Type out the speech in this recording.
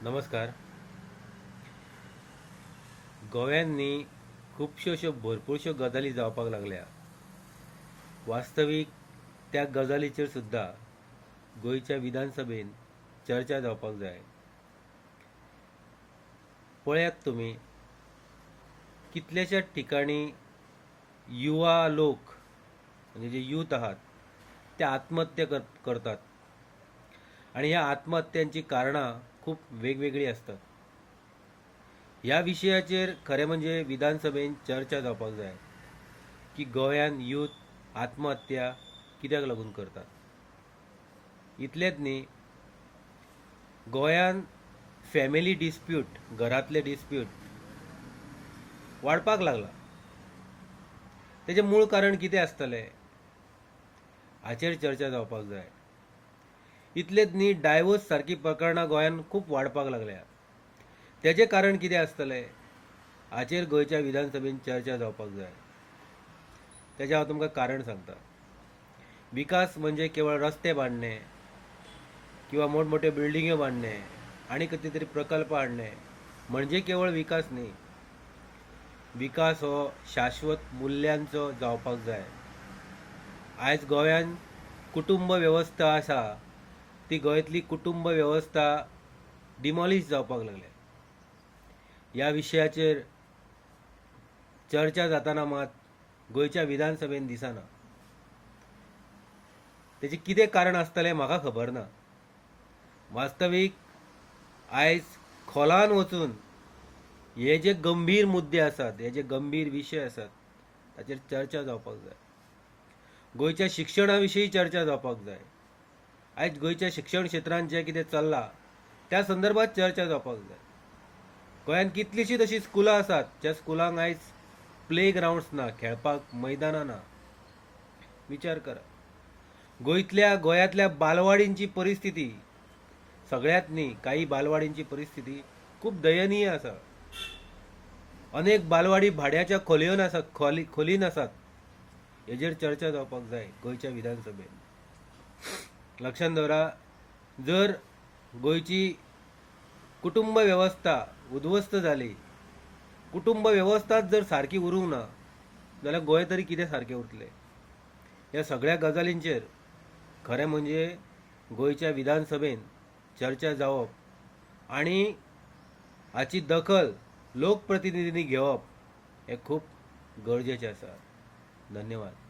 नमस्कार. गोव्यांनी खुबश्यो अश्यो भरपूरश्यो गजाली जावपाक लागल्या. वास्तवीक त्या गजालीचेर सुद्दां गोंयच्या विधानसभेन चर्चा जावपाक जाय. पळयात तुमी, कितल्याशाच ठिकाणी युवा लोक म्हणजे जे यूथ आहात ते आत्महत्या करतात आणि ह्या आत्महत्यांची कारणां खूब वेगवेगळी असतात. ह्या विशयाचेर खरें म्हणजे विधानसभेन चर्चा जावपाक जाय की गोंयान यूथ आत्महत्या कित्याक लागून करतात. इतलेंच न्ही, गोंयान फॅमिली डिस्प्यूट, घरांतले डिस्प्यूट वाडपाक लागला. तेजें मूळ कारण कितें आसतलें हाचेर चर्चा जावपाक जाय. इतलेंच न्ही, डायवोर्स सारकी प्रकरणां गोंयान खूब वाडपाक लागल्या. तेजें कारण कितें आसतलें हाचेर गोंयच्या विधानसभेन चर्चा जावपाक जाय. तेजें हांव तुमकां कारण सांगता. विकास म्हणजे केवळ रस्ते बांदणे किंवा मोठमोठे बिल्डिंग्यो बांदणे आनी कितें तरी प्रकल्प हाडणे म्हणजे केवळ विकास न्ही. विकास हो शाश्वत मुल्यांचो जावपाक जाय. आयज गोंयान कुटुंब वेवस्था आसा ती गोंयांतली कुटुंब वेवस्था डिमॉलिश जावपाक लागल्या. ह्या विशयाचेर चर्चा जाताना मात गोंयच्या विधानसभेन दिसना. तेजें कितें कारण आसतलें म्हाका खबर ना. वास्तवीक आयज खोलान वचून हे जे गंभीर मुद्दे आसात, हे जे गंभीर विशय आसात ताचेर चर्चा जावपाक जाय. गोंयच्या शिक्षणा विशीं चर्चा जावपाक जाय. आयज गोंयच्या शिक्षण क्षेत्रांत जें कितें चल्लां त्या संदर्भात चर्चा जावपाक जाय. गोंयान कितलींशींच अशीं स्कुलां आसात ज्या स्कुलांक आयज प्ले ग्रावंड्स ना, खेळपाक मैदानां ना. विचार करा. गोंयांतल्या बालवाडींची परिस्थिती, सगळ्यात न्ही काही बालवाडींची परिस्थिती खूब दयनीय आसा. अनेक बालवाडी भाड्याच्या खोलीन आसात. हेजेर चर्चा जावपाक जाय गोंयच्या विधानसभेन. लक्षांत दवरा, जर गोंयची कुटुंब वेवस्था उद्ध्वस्त जाली, कुटुंब वेवस्थाच जर सारकी उरूंक ना जाल्यार गोंय तरी कितें सारकें उरतलें. ह्या सगळ्या गजालींचेर खरें म्हणजे गोंयच्या विधानसभेन चर्चा जावप आनी हाची दखल लोकप्रतिनिधींनी घेवप हें खूब गरजेचें आसा. धन्यवाद.